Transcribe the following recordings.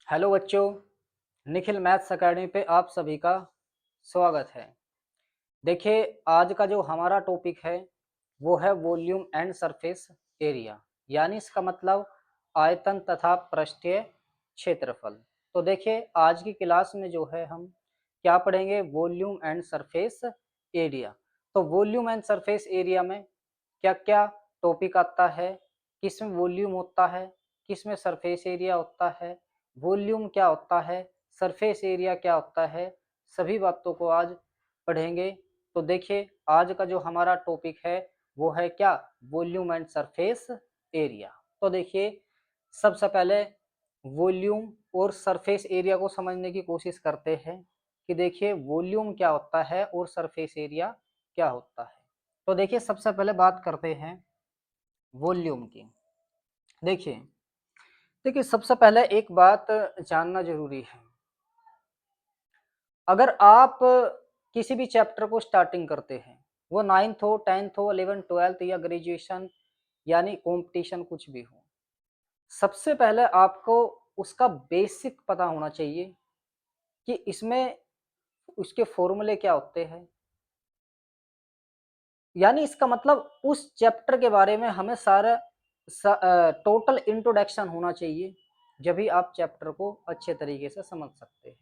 Hello बच्चों, Nikhil maths academy पे आप सभी का स्वागत है। देखिए, आज का जो हमारा टॉपिक है वो है वॉल्यूम एंड सरफेस एरिया, यानी इसका मतलब आयतन तथा पृष्ठीय क्षेत्रफल। तो देखिए, आज की क्लास में जो है हम क्या पढ़ेंगे, वॉल्यूम एंड सरफेस एरिया। तो वॉल्यूम एंड सरफेस एरिया में क्या क्या टॉपिक आता है, किसमें वॉल्यूम होता है, किसमें सरफेस एरिया होता है, वॉल्यूम क्या होता है, सरफेस एरिया क्या होता है, सभी बातों को आज पढ़ेंगे। तो देखिए, आज का जो हमारा टॉपिक है वो है क्या, वॉल्यूम एंड सरफेस एरिया। तो देखिए, सबसे पहले वॉल्यूम और सरफेस एरिया को समझने की कोशिश करते हैं कि देखिए वॉल्यूम क्या होता है और सरफेस एरिया क्या होता है। तो देखिए, सबसे पहले बात करते हैं वॉल्यूम की। देखिए देखिए सबसे पहले एक बात जानना जरूरी है। अगर आप किसी भी चैप्टर को स्टार्टिंग करते हैं, वो 9th हो, 10th हो, 11th 12th या ग्रेजुएशन यानी कंपटीशन कुछ भी हो, सबसे पहले आपको उसका बेसिक पता होना चाहिए कि इसमें उसके फॉर्मूले क्या होते हैं। यानी इसका मतलब उस चैप्टर के बारे में हमें सारा टोटल इंट्रोडक्शन होना चाहिए, जब भी आप चैप्टर को अच्छे तरीके से समझ सकते हैं।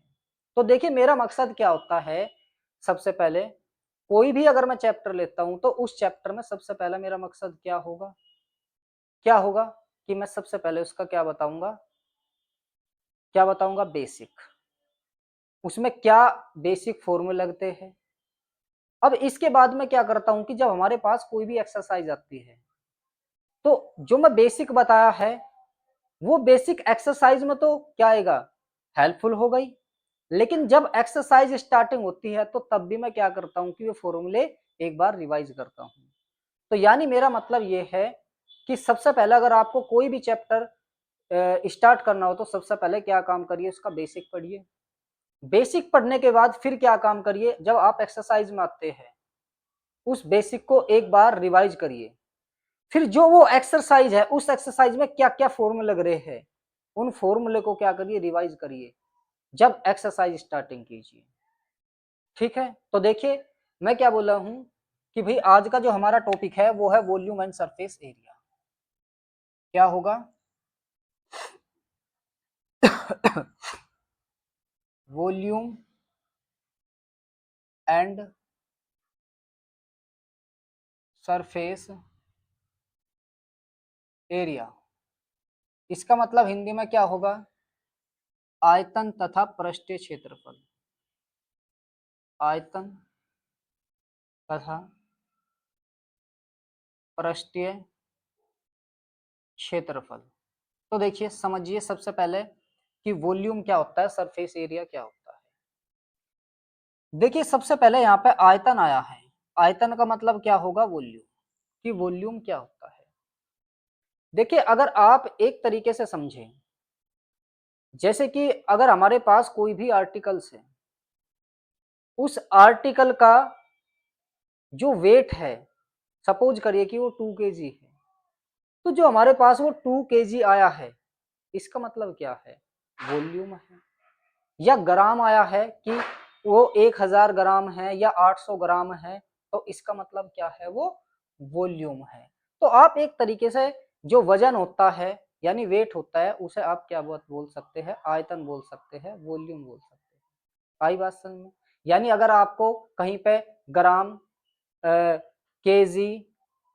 तो देखिए, मेरा मकसद क्या होता है, सबसे पहले कोई भी अगर मैं चैप्टर लेता हूं तो उस चैप्टर में सबसे पहला मेरा मकसद क्या होगा कि मैं सबसे पहले उसका क्या बताऊंगा, बेसिक। उसमें क्या बेसिक फॉर्मूले लगते हैं। अब इसके बाद में क्या करता हूं कि जब हमारे पास कोई भी एक्सरसाइज आती है, तो जो मैं बेसिक बताया है वो बेसिक एक्सरसाइज में तो क्या आएगा, हेल्पफुल हो गई। लेकिन जब एक्सरसाइज स्टार्टिंग होती है तो तब भी मैं क्या करता हूं कि वो फॉर्मूले एक बार रिवाइज करता हूं। तो यानी मेरा मतलब ये है कि सबसे पहले अगर आपको कोई भी चैप्टर स्टार्ट करना हो तो सबसे पहले क्या काम करिए, उसका बेसिक पढ़िए। बेसिक पढ़ने के बाद फिर क्या काम करिए, जब आप एक्सरसाइज में आते हैं उस बेसिक को एक बार रिवाइज करिए। फिर जो वो एक्सरसाइज है उस एक्सरसाइज में क्या क्या फॉर्मूले लग रहे हैं, उन फॉर्मूले को क्या करिए, रिवाइज करिए जब एक्सरसाइज स्टार्टिंग कीजिए। ठीक है, तो देखिए मैं क्या बोला हूं कि भाई आज का जो हमारा टॉपिक है वो है वॉल्यूम एंड सरफेस एरिया। क्या होगा वॉल्यूम एंड सरफेस एरिया। इसका मतलब हिंदी में क्या होगा, आयतन तथा पृष्ठीय क्षेत्रफल। आयतन तथा पृष्ठीय क्षेत्रफल। तो देखिए समझिए सबसे पहले कि वॉल्यूम क्या होता है, सरफेस एरिया क्या होता है। देखिए सबसे पहले यहाँ पे आयतन आया है, आयतन का मतलब क्या होगा, वॉल्यूम। कि वॉल्यूम क्या होता है। देखिए अगर आप एक तरीके से समझें, जैसे कि अगर हमारे पास कोई भी आर्टिकल्स है, उस आर्टिकल का जो वेट है, सपोज करिए कि वो 2 kg है, तो जो हमारे पास वो 2 kg आया है, इसका मतलब क्या है, वॉल्यूम है। या ग्राम आया है कि वो 1000 ग्राम है या 800 ग्राम है, तो इसका मतलब क्या है, वो वॉल्यूम है। तो आप एक तरीके से जो वजन होता है यानी वेट होता है, उसे आप क्या बोल सकते हैं, आयतन बोल सकते हैं, वॉल्यूम बोल सकते हैं। आई बात समझ में। यानी अगर आपको कहीं पे ग्राम, केजी,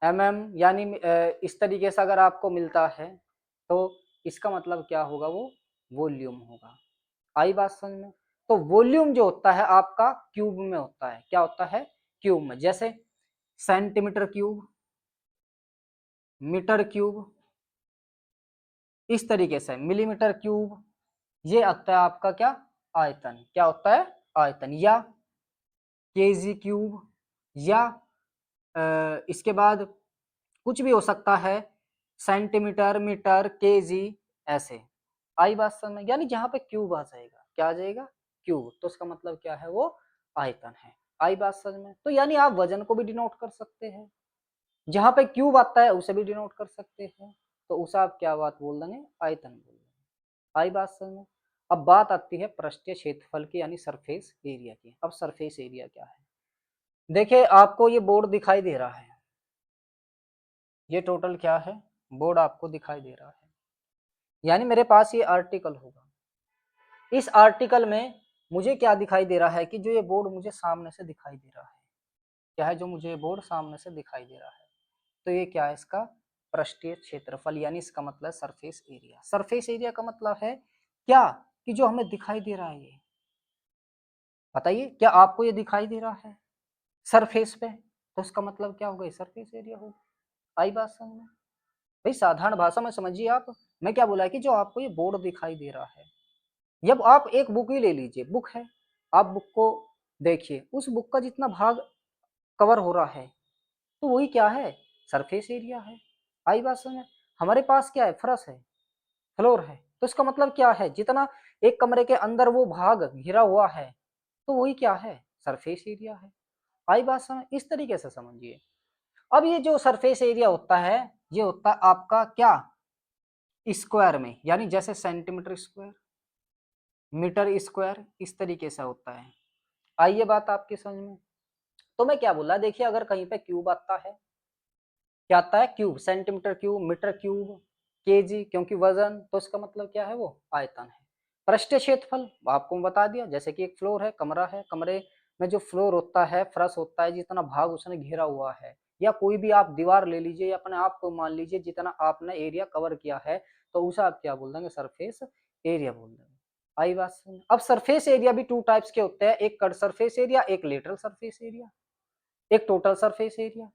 यानी इस तरीके से अगर आपको मिलता है, तो इसका मतलब क्या होगा, वो वॉल्यूम होगा। आई बात समझ में। तो वॉल्यूम जो होता है आपका क्यूब में होता है, क्या होता है, क्यूब में। जैसे सेंटीमीटर क्यूब, मीटर क्यूब, इस तरीके से मिलीमीटर क्यूब, ये आता है आपका क्या, आयतन। क्या होता है, आयतन। या केजी क्यूब, या इसके बाद कुछ भी हो सकता है, सेंटीमीटर, मीटर, केजी, ऐसे। आई बात समझ में। यानी जहां पे क्यूब आ जाएगा, क्या आ जाएगा, क्यूब, तो उसका मतलब क्या है, वो आयतन है। आई बात समझ में। तो यानी आप वजन को भी डिनोट कर सकते हैं, जहां पे क्यूब आता है उसे भी डिनोट कर सकते हैं, तो उसे आप क्या बात बोल देंगे, आयतन बोल देंगे। आई बात समझ में। अब बात आती है पृष्ठीय क्षेत्रफल की यानी सरफेस एरिया की। अब सरफेस एरिया क्या है? देखिए आपको ये बोर्ड दिखाई दे रहा है, ये टोटल क्या है, बोर्ड आपको दिखाई दे रहा है, यानी मेरे पास ये आर्टिकल होगा। इस आर्टिकल में मुझे क्या दिखाई दे रहा है कि जो ये बोर्ड मुझे सामने से दिखाई दे रहा है, क्या है जो मुझे ये बोर्ड सामने से दिखाई दे रहा है, तो ये क्या है, इसका पृष्ठीय क्षेत्रफल यानी इसका मतलब सरफेस एरिया। सरफेस एरिया का मतलब है क्या कि जो हमें दिखाई दे रहा है, ये बताइए क्या आपको ये दिखाई दे रहा है सरफेस पे, तो इसका मतलब क्या होगा, सरफेस एरिया होगा। आई बात समझ में? भाई साधारण भाषा में समझिए आप, मैं क्या बोला कि जो आपको ये बोर्ड दिखाई दे रहा है, जब आप एक बुक ही ले लीजिए, बुक है, आप बुक को देखिए, उस बुक का जितना भाग कवर हो रहा है तो वही क्या है, सरफेस एरिया है। आई बात समझ में? हमारे पास क्या है, फर्श है, फ्लोर है, तो इसका मतलब क्या है, जितना एक कमरे के अंदर वो भाग घिरा हुआ है तो वही क्या है, सरफेस एरिया है। आई बात समझ? इस तरीके से समझिए। अब ये जो सरफेस एरिया होता है, ये होता है आपका क्या, स्क्वायर में, यानी जैसे सेंटीमीटर स्क्वायर, मीटर स्क्वायर, इस तरीके से होता है। आइए बात आपकी समझ में। तो मैं क्या बोला, देखिए अगर कहीं पे क्यूब आता है, क्या आता है, cube, centimetre cube, metre cube, kg, क्योंकि वजन, तो इसका मतलब क्या है, वो आयतन है। पृष्ठीय क्षेत्रफल आपको बता दिया, जैसे कि एक फ्लोर है, कमरा है, कमरे में जो फ्लोर होता है, फर्श होता है, जितना भाग उसने घेरा हुआ है, या कोई भी आप दीवार ले लीजिए, या अपने आप को मान लीजिए जितना आपने एरिया कवर किया है, तो उसे आप क्या बोल देंगे, सरफेस एरिया बोल देंगे। आई बात समझ? अब सरफेस एरिया भी टू टाइप्स के होते हैं, एक कट सरफेस एरिया, एक लेटरल सरफेस एरिया, एक टोटल सरफेस एरिया।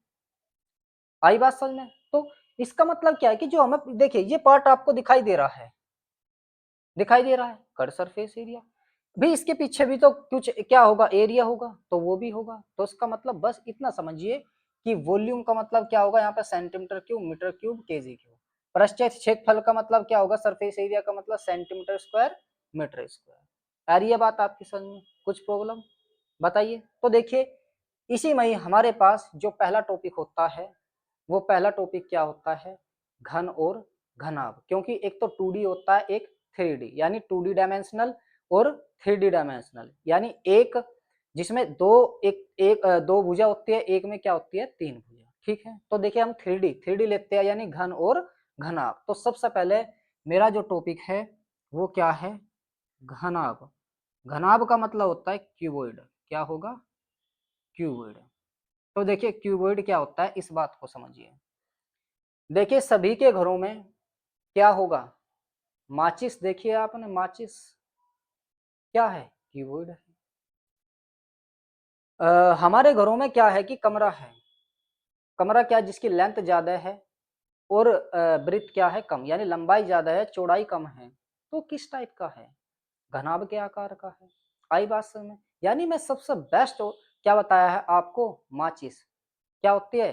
आई बात समझ में? तो इसका मतलब क्या है कि जो हमें, देखिए ये पार्ट आपको दिखाई दे रहा है, दिखाई दे रहा है कट सरफेस एरिया भी, इसके पीछे भी तो कुछ क्या होगा, एरिया होगा, तो वो भी होगा। तो इसका मतलब बस इतना समझिए कि वॉल्यूम का मतलब क्या होगा, यहाँ पे centimetre cube, metre cube, kg cube. पृष्ठीय क्षेत्रफल का मतलब क्या होगा, सरफेस एरिया का मतलब सेंटीमीटर स्क्वायर, मीटर स्क्वायर। आ रही है बात आपकी समझ में? कुछ प्रॉब्लम बताइए। तो देखिए इसी में ही हमारे पास जो पहला टॉपिक होता है, वो पहला टॉपिक क्या होता है, घन और घनाभ। क्योंकि एक तो 2D होता है, एक 3D, यानी 2D डायमेंशनल और 3D डायमेंशनल, यानी एक जिसमें दो भुजा होती है, एक में क्या होती है, तीन भुजा। ठीक है, तो देखिए हम 3D लेते हैं, यानी घन और घनाभ। तो सबसे पहले मेरा जो टॉपिक है वो क्या है, घनाभ। घनाभ का मतलब होता है क्यूबॉइड। क्या होगा, क्यूबॉइड। तो देखिए क्यूबॉइड क्या होता है, इस बात को समझिए। देखिए सभी के घरों में क्या होगा, माचिस, देखिए आपने माचिस, क्या है, कीबोर्ड है। हमारे घरों में क्या है कि कमरा है, कमरा क्या है, जिसकी लेंथ ज्यादा है और ब्रीथ क्या है, कम, यानी लंबाई ज्यादा है, चौड़ाई कम है, तो किस टाइप का है, घनाभ के आकार का है। आई बात समझ में? यानी मैं सबसे बेस्ट क्या बताया है आपको, माचिस क्या होती है,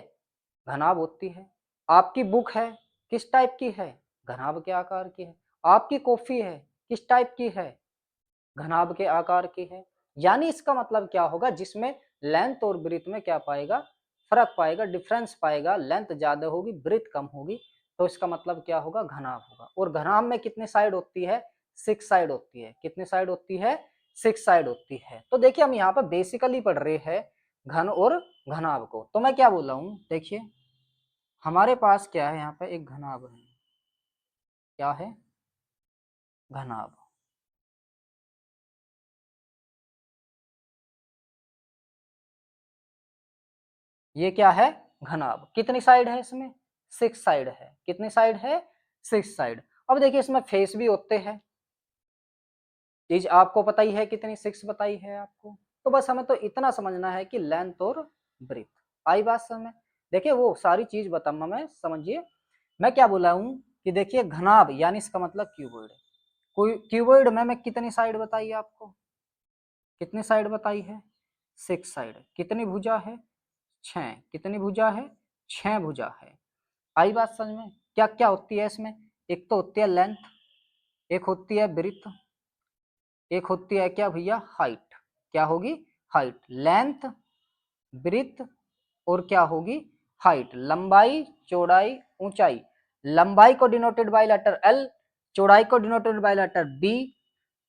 घनाभ होती है। आपकी बुक है, किस टाइप की है, घनाभ के आकार की है। आपकी कॉफी है, किस टाइप की है, घनाभ के आकार की है। यानी इसका मतलब क्या होगा, जिसमें लेंथ और ब्रीथ में क्या पाएगा, फर्क पाएगा, डिफरेंस पाएगा, लेंथ ज्यादा होगी, ब्रीथ कम होगी, तो इसका मतलब क्या होगा, घनाभ होगा। और घनाभ में कितनी साइड होती है, 6 साइड होती है। कितनी साइड होती है, 6 साइड होती है। तो देखिए हम यहाँ पर बेसिकली पढ़ रहे हैं घन और घनाभ को। तो मैं क्या बोल रहा हूँ, देखिए हमारे पास क्या है, यहाँ पे एक घनाभ है, क्या है, घनाभ। ये क्या है, घनाभ। कितनी साइड है इसमें, 6 साइड है। कितनी साइड है, 6 साइड। अब देखिए इसमें फेस भी होते हैं, चीज आपको पता ही है कितनी, 6 बताई है आपको। तो बस हमें तो इतना समझना है कि लेंथ और ब्रीथ। आई बात समझ? देखिए वो सारी चीज बताऊंगा मैं, समझिए। मैं क्या बोला हूँ कि देखिए घनाभ यानी इसका मतलब क्यूबॉइड। कोई क्यूबॉइड में मैं कितनी साइड बताई आपको, कितनी साइड बताई है, 6 साइड। कितनी भुजा है, 6। कितनी भुजा है, 6 भुजा है। आई बात समझ में? क्या क्या होती है इसमें, एक तो होती है लेंथ, एक होती है ब्रीथ, एक होती है क्या भैया, हाइट। क्या होगी, हाइट, लेंथ, ब्रीथ, और क्या होगी, हाइट, लंबाई, चौड़ाई, ऊंचाई। लंबाई को डिनोटेड बाय लेटर एल, चौड़ाई को डिनोटेड बाय लेटर बी,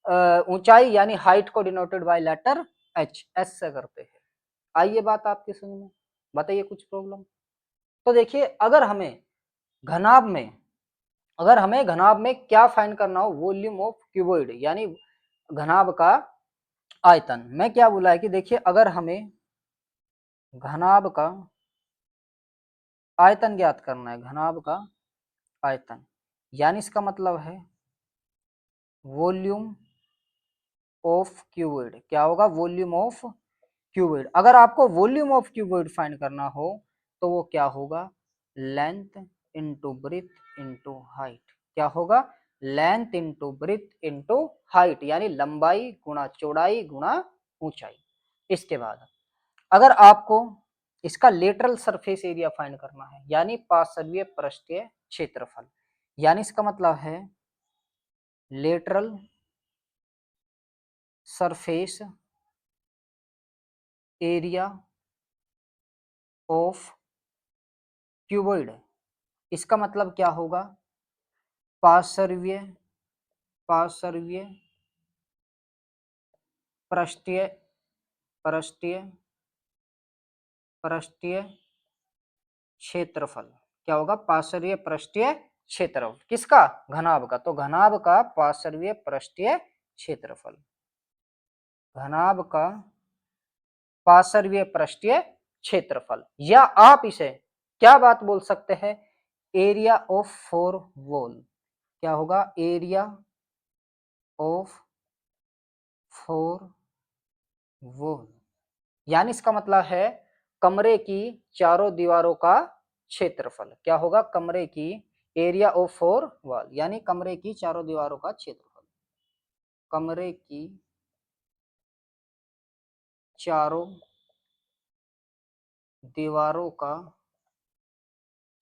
ऊंचाई यानी हाइट को denoted by letter H, S से करते हैं। आइए बात आपकी समझ में, बताइए कुछ प्रॉब्लम। तो देखिए अगर हमें घनाभ में क्या फाइंड करना हो, वॉल्यूम ऑफ क्यूबॉइड यानी घनाभ का आयतन। मैं क्या बोला है कि देखिए अगर हमें घनाभ का आयतन ज्ञात करना है, घनाभ का आयतन यानी इसका मतलब है वॉल्यूम ऑफ क्यूबॉइड। क्या होगा? Volume of cuboid. अगर आपको वॉल्यूम ऑफ क्यूबॉइड फाइंड करना हो तो वो क्या होगा? Length into breadth into height. क्या होगा? Length into breadth into height, यानी लंबाई गुणा चौड़ाई गुणा ऊंचाई। इसके बाद अगर आपको इसका लेटरल सरफेस एरिया फाइंड करना है यानी पार्श्वीय पृष्ठीय क्षेत्रफल, यानी इसका मतलब है lateral surface area of cuboid, इसका मतलब क्या होगा? पार्श्वीय पार्श्वीय पृष्ठीय पृष्ठीय पृष्ठीय क्षेत्रफल। क्या होगा? पार्श्वीय पृष्ठीय क्षेत्रफल किसका? घनाभ का। तो घनाभ का पार्श्वीय पृष्ठीय क्षेत्रफल, घनाभ का पार्श्वीय पृष्ठीय क्षेत्रफल, या आप इसे क्या बात बोल सकते हैं? Area of four wall. क्या होगा? एरिया ऑफ फोर वॉल, यानी इसका मतलब है कमरे की चारों दीवारों का क्षेत्रफल। क्या होगा? कमरे की एरिया ऑफ फोर वॉल यानी कमरे की चारों दीवारों का क्षेत्रफल, कमरे की चारों दीवारों का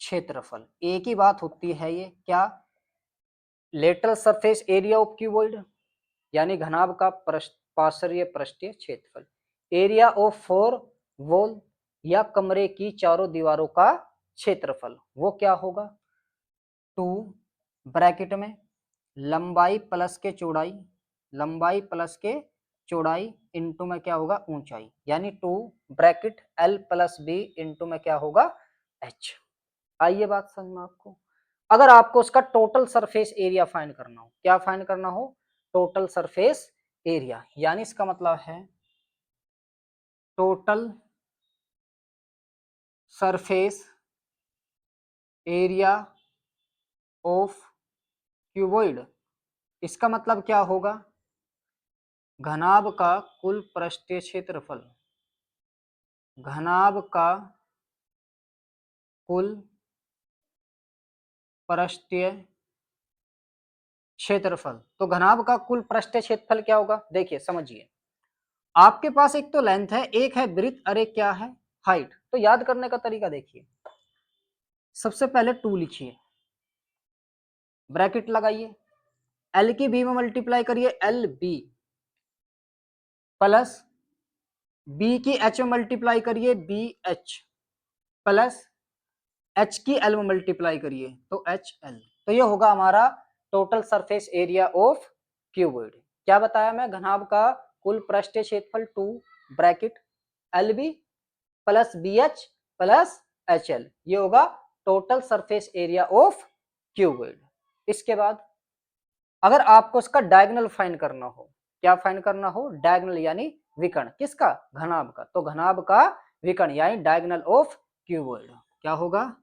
क्षेत्रफल। एक ही बात होती है ये, क्या? Lateral surface area of cuboid यानी घनाभ का पार्श्वीय पृष्ठीय क्षेत्रफल, एरिया ऑफ फोर वॉल या कमरे की चारों दीवारों का क्षेत्रफल, वो क्या होगा? 2 ब्रैकेट में लंबाई प्लस के चौड़ाई, लंबाई प्लस के चौड़ाई इंटू में क्या होगा? ऊंचाई, यानी 2 bracket L plus B into में क्या होगा? एच। आइए बात समझ में आपको। अगर आपको उसका टोटल सरफेस एरिया फाइंड करना हो, क्या फाइंड करना हो? टोटल सरफेस एरिया, यानी इसका मतलब है total surface area of cuboid, इसका मतलब क्या होगा? घनाभ का कुल पृष्ठीय क्षेत्रफल, घनाभ का कुल पृष्ठीय क्षेत्रफल। तो घनाभ का कुल पृष्ठीय क्षेत्रफल क्या होगा? देखिए समझिए, आपके पास एक तो लेंथ है, एक है ब्रीथ, और एक क्या है? हाइट। तो याद करने का तरीका देखिए, सबसे पहले 2 लिखिए, ब्रैकेट लगाइए, एल की बी में मल्टीप्लाई करिए, एल बी, प्लस बी की एच में मल्टीप्लाई करिए, बी एच, प्लस एच की एल में मल्टीप्लाई करिए तो एच एल। तो ये होगा हमारा total surface area of cuboid. क्या बताया मैं? घनाभ का कुल पृष्ठीय क्षेत्रफल 2 bracket L B plus B H plus H L, ये होगा total surface area of cuboid. इसके बाद अगर आपको इसका डायगोनल फाइंड करना हो, क्या फाइंड करना हो? डायगोनल यानी विकर्ण, किसका? घनाभ का। तो घनाभ का विकर्ण यानी डायगोनल ऑफ क्यूबॉइड क्या होगा?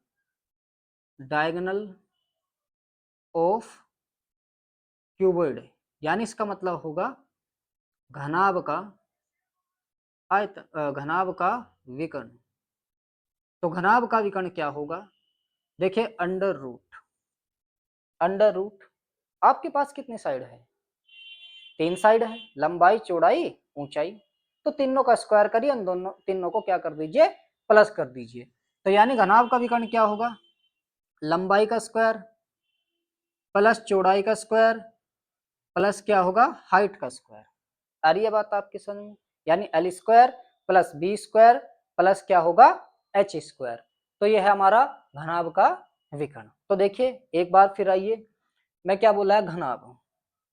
डायगोनल ऑफ क्यूबॉइड, यानी इसका मतलब होगा घनाभ का आयतन, घनाभ का विकर्ण। तो घनाभ का विकर्ण क्या होगा? देखिए अंडर रूट आपके पास कितनी साइड है? 3 साइड है, लंबाई चौड़ाई ऊंचाई। तो तीनों का स्क्वायर करिए, उन दोनों तीनों को क्या कर दीजिए? प्लस कर दीजिए। तो यानी घनाभ का विकर्ण क्या होगा? लंबाई का स्क्वायर प्लस चौड़ाई का स्क्वायर प्लस क्या होगा? हाइट का स्क्वायर। आ रही है बात आपके समझ में? यानी L square plus B square plus क्या होगा? H square. तो यह है हमारा घनाभ का विकर्ण। तो देखिए एक बार फिर आइए, मैं क्या बोला है? घनाभ,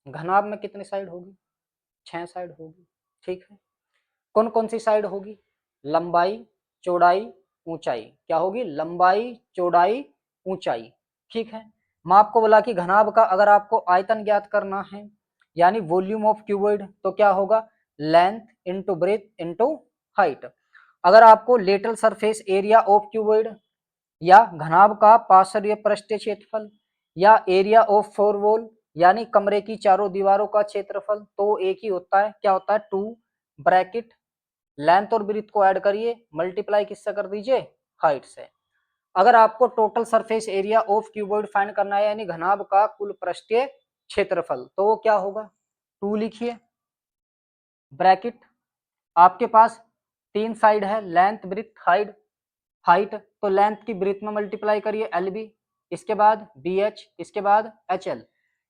घनाभ में कितनी साइड होगी? 6 साइड होगी, ठीक है। कौन कौन सी साइड होगी? लंबाई, चौड़ाई, ऊंचाई। क्या होगी? लंबाई, चौड़ाई, ऊंचाई, ठीक है। मैं आपको बोला कि घनाभ का अगर आपको आयतन ज्ञात करना है यानी वॉल्यूम ऑफ क्यूबॉइड, तो क्या होगा? Length into breadth into height. अगर आपको lateral surface area of cuboid या घनाभ का पार्श्वीय पृष्ठीय क्षेत्रफल या एरिया ऑफ फोर वॉल यानी कमरे की चारों दीवारों का क्षेत्रफल, तो एक ही होता है। क्या होता है? 2 ब्रैकेट लेंथ और ब्रीथ को ऐड करिए, मल्टीप्लाई किससे कर दीजिए? हाइट से। अगर आपको total surface area of cuboid find करना है यानी घनाभ का कुल पृष्ठीय क्षेत्रफल, तो वो क्या होगा? 2 लिखिए ब्रैकेट, आपके पास 3 साइड है, लेंथ ब्रीथ हाइट। हाइट तो लेंथ की ब्रीथ में मल्टीप्लाई करिए LB, इसके बाद BH, इसके बाद HL।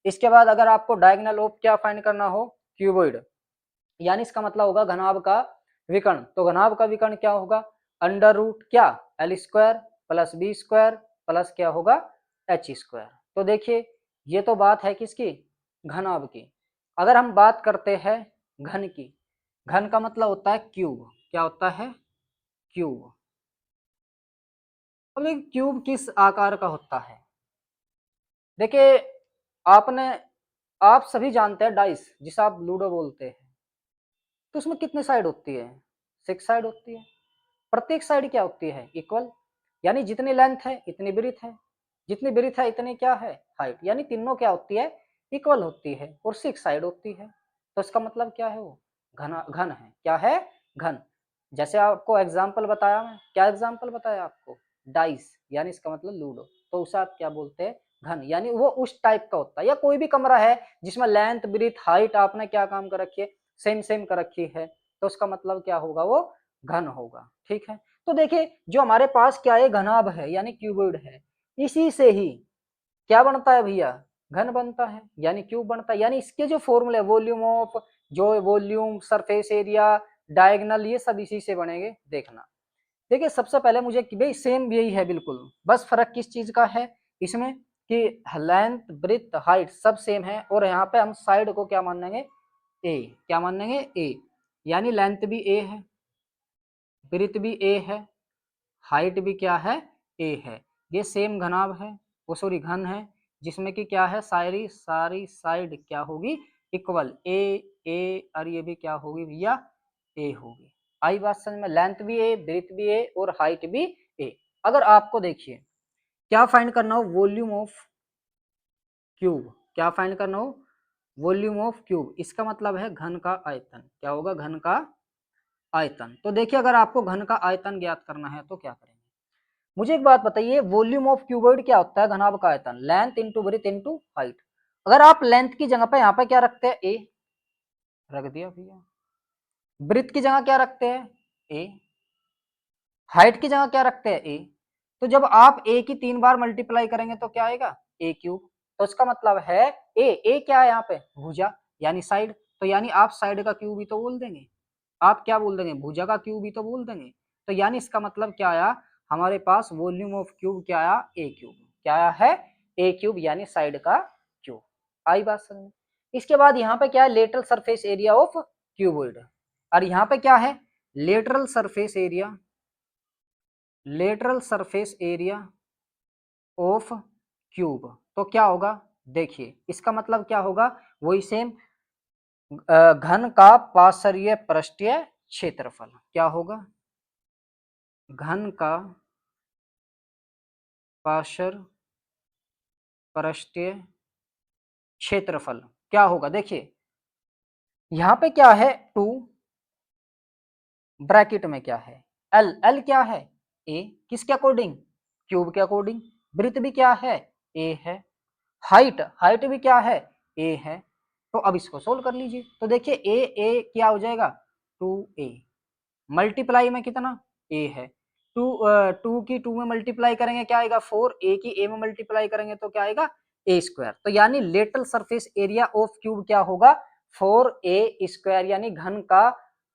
इसके बाद अगर आपको डायगोनल ऑफ क्या फाइंड करना हो? क्यूबॉइड, यानी इसका मतलब होगा घनाभ का विकर्ण। तो घनाभ का विकर्ण क्या होगा? अंडर रूट क्या? L square plus B square plus क्या होगा? H square. तो देखिए ये तो बात है किसकी? घनाभ की। अगर हम बात करते हैं घन की, घन का मतलब होता है क्यूब। क्या होता है? क्यूब। अब देखिए क्यूब किस आकार का होता है? देखिए आपने आप सभी जानते हैं डाइस, जिसे आप लूडो बोलते हैं, तो उसमें कितनी साइड होती है? 6 साइड होती है। प्रत्येक साइड क्या होती है? इक्वल, यानी जितनी लेंथ है इतनी ब्रीथ है, जितनी ब्रीथ है इतनी क्या है? हाइट, यानी तीनों क्या होती है? इक्वल होती है और 6 साइड होती है। तो इसका मतलब क्या है? वो घन है। क्या है? घन। जैसे आपको एग्जाम्पल बताया, मैं क्या एग्जाम्पल बताया आपको? डाइस, यानी इसका मतलब लूडो, तो उसे आप क्या बोलते हैं? घन। यानी वो उस टाइप का होता है। या कोई भी कमरा है जिसमें लेंथ ब्रीथ हाइट आपने क्या काम कर रखी है? सेम सेम कर रखी है, तो उसका मतलब क्या होगा? वो घन होगा, ठीक है। तो देखिए जो हमारे पास क्या है? घनाभ है यानी क्यूबॉइड है, इसी से ही क्या बनता है भैया? घन बनता है यानी क्यूब बनता है। यानी इसके जो फॉर्मूले वॉल्यूम ऑफ, जो वॉल्यूम, सरफेस एरिया, डायगोनल, ये सब इसी से बनेंगे। देखना, देखिए सबसे पहले मुझे कि भाई सेम यही है बिल्कुल, बस फर्क किस चीज का है इसमें कि लेंथ ब्रेथ हाइट सब सेम है, और यहाँ पे हम साइड को क्या मानेंगे? ए। क्या मानेंगे? ए। यानी लेंथ भी ए है, ब्रेथ भी ए है, हाइट भी क्या है? ए है। ये सेम घनाभ है, वो सॉरी घन है, जिसमें कि क्या है? सारी सारी साइड क्या होगी? इक्वल। ए ए, और ये भी क्या होगी भैया? ए होगी। आई बात समझ में? लेंथ भी ए, ब्रेथ भी ए और हाइट भी ए। अगर आपको देखिए क्या फाइंड करना हो? Volume of cube. क्या फाइंड करना हो? Volume of cube. इसका मतलब है घन का आयतन। क्या होगा? घन का आयतन। तो देखिए अगर आपको घन का आयतन ज्ञात करना है तो क्या करेंगे? मुझे एक बात बताइए, वॉल्यूम ऑफ क्यूबॉइड क्या होता है? घनाभ का आयतन, length into breadth into height. अगर आप लेंथ की जगह पे यहाँ पे क्या रखते हैं? ए रख दिया भैया। ब्रेथ की जगह क्या रखते हैं? ए। हाइट की जगह क्या रखते हैं? ए। तो जब आप ए की 3 बार मल्टीप्लाई करेंगे तो क्या आएगा? ए क्यूब। तो इसका मतलब है ए क्या है यहाँ पे? भुजा, यानी साइड। तो यानी आप साइड का क्यूब ही तो बोल देंगे। आप क्या बोल देंगे? भुजा का क्यूब ही तो बोल देंगे। तो यानी इसका मतलब क्या आया? हमारे पास वॉल्यूम ऑफ क्यूब क्या आया? ए क्यूब। क्या आया है? ए क्यूब, यानी साइड का क्यूब। आई बात समझ में? इसके बाद यहाँ पे क्या है? Lateral surface area of cuboid. और यहाँ पे क्या है? Lateral surface area, lateral surface area of cube. तो क्या होगा? देखिए इसका मतलब क्या होगा? वही सेम, घन का पार्श्वीय पृष्ठीय क्षेत्रफल। क्या होगा? घन का पार्श्व पृष्ठीय क्षेत्रफल क्या होगा? देखिए यहाँ पे क्या है? 2 ब्रैकेट में क्या है? एल। एल क्या है? ए। किसके अकॉर्डिंग? क्यूब के अकॉर्डिंग। ब्रीथ भी क्या है? ए है। हाइट, हाइट भी क्या है? ए है। तो अब इसको सोल्व कर लीजिए। तो देखिए ए क्या हो जाएगा? 2a। मल्टीप्लाई में कितना? ए है। 2 की 2 में मल्टीप्लाई करेंगे क्या आएगा? 4। ए की ए में मल्टीप्लाई करेंगे तो क्या आएगा? ए स्क्वायर। तो यानी lateral surface area of cube क्या होगा? 4a square. यानी घन का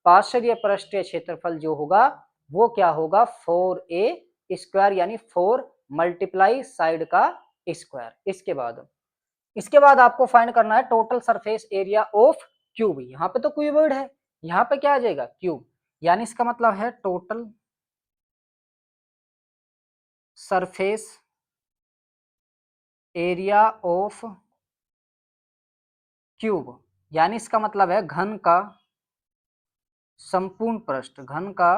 पार्श्वीय पृष्ठीय क्षेत्रफल जो होगा वो क्या होगा? 4a स्क्वायर, यानी 4 मल्टीप्लाई साइड का स्क्वायर। इसके बाद इसके बाद आपको फाइंड करना है total surface area of cube. यहाँ पे तो क्यूबॉइड है, यहाँ पे क्या आ जाएगा क्यूब, यानी इसका मतलब है total surface area of cube, यानी इसका मतलब है घन का संपूर्ण पृष्ठ, घन का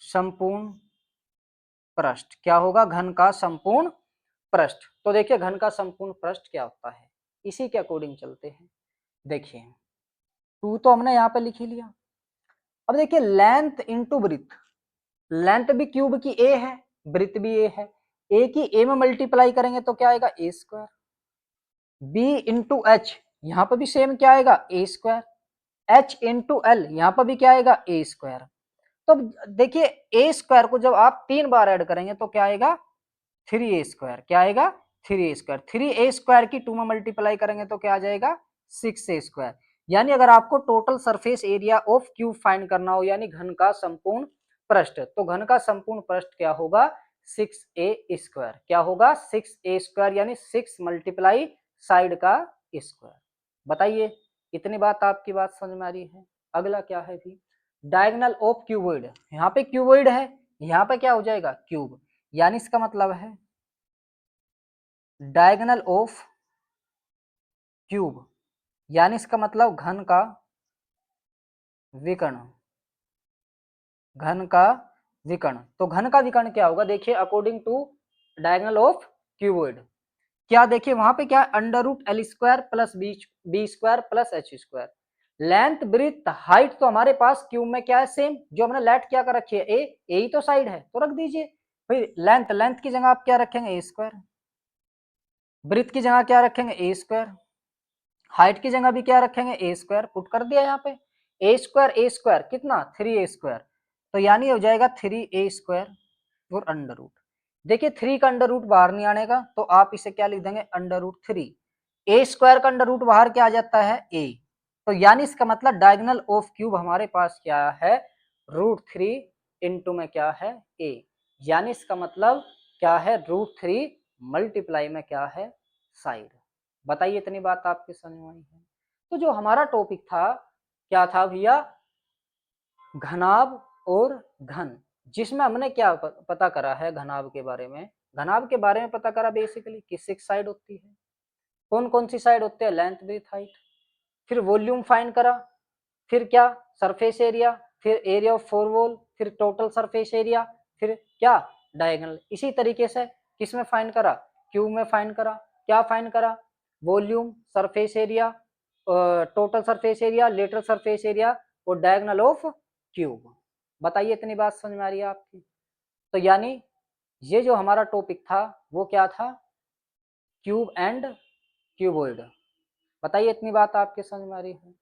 संपूर्ण पृष्ठ क्या होगा, घन का संपूर्ण पृष्ठ। तो देखिए घन का संपूर्ण पृष्ठ क्या होता है, इसी के अकॉर्डिंग चलते हैं। देखिए 2 तो हमने यहाँ पे लिख ही लिया। अब देखिए लेंथ इंटू ब्रीथ, लेंथ भी क्यूब की ए है, ब्रीथ भी ए है, ए की ए में मल्टीप्लाई करेंगे तो क्या आएगा ए स्क्वायर, बी इंटू एच यहाँ पर भी सेम क्या आएगा ए स्क्वायर, एच इंटू एल यहाँ पर भी क्या आएगा ए स्क्वायर। तो देखिए ए स्क्वायर को जब आप 3 बार ऐड करेंगे तो क्या आएगा 3a स्क्वायर, क्या आएगा 3a स्क्वायर, 3a स्क्वायर की 2 में मल्टीप्लाई करेंगे तो क्या आ जाएगा 6a स्क्वायर। यानी अगर आपको total surface area of cube find करना हो, यानी घन का संपूर्ण पृष्ठ, तो घन का संपूर्ण पृष्ठ क्या होगा 6a स्क्वायर, क्या होगा 6a स्क्वायर, यानी 6 मल्टीप्लाई साइड का स्क्वायर। बताइए इतनी बात आपकी बात समझ में आ रही है। अगला क्या है भी, डायगोनल ऑफ क्यूबॉइड, यहाँ पे क्यूबॉइड है, यहाँ पे क्या हो जाएगा क्यूब, यानी इसका मतलब है डायगोनल ऑफ क्यूब, यानी इसका मतलब घन का विकर्ण, घन का विकर्ण। तो घन का विकर्ण क्या होगा, देखिए according to diagonal of cuboid, क्या देखिए वहां पे क्या under root L square plus B square plus H square. Length breadth height तो हमारे पास क्यूब में क्या है सेम, जो हमने लेट क्या कर रखी है ए ही तो साइड है, तो रख दीजिए भाई लेंथ, लेंथ की जगह आप क्या रखेंगे ए स्क्वायर, ब्रीथ की जगह क्या रखेंगे ए स्क्वायर, हाइट की जगह भी क्या रखेंगे ए स्क्वायर, पुट कर दिया यहाँ पे ए स्क्वायर कितना 3a स्क्वायर, तो यानी हो जाएगा 3a स्क्वायर और अंडर रूट। देखिए 3 का अंडर रूट बाहर नहीं आने का, तो आप इसे क्या लिख देंगे अंडर रूट 3, ए स्क्वायर का अंडर रूट बाहर क्या आ जाता है ए, तो यानी इसका मतलब डायगोनल ऑफ क्यूब हमारे पास क्या है √3 इंटू में क्या है ए, यानी इसका मतलब क्या है √3 मल्टीप्लाई में क्या है साइड। बताइए इतनी बात आपके समझ में आई है। तो जो हमारा टॉपिक था क्या था भैया, घनाभ और घन, जिसमें हमने क्या पता करा है घनाभ के बारे में, घनाभ के बारे में पता करा बेसिकली कि 6 साइड होती है, कौन कौन सी साइड होते हैं लेंथ ब्रेथ हाइट, फिर वॉल्यूम फाइंड करा, फिर क्या सरफेस एरिया, फिर एरिया ऑफ फोर वॉल, फिर टोटल सरफेस एरिया, फिर क्या डायगोनल। इसी तरीके से किस में फाइंड करा क्यूब में फाइंड करा, क्या फाइंड करा volume, surface area, total surface area, lateral surface area और डायगोनल ऑफ क्यूब। बताइए इतनी बात समझ में आ रही है आपकी। तो यानी ये जो हमारा टॉपिक था वो क्या था क्यूब एंड क्यूबॉइड। बताइए इतनी बात आपके समझ में आ रही है।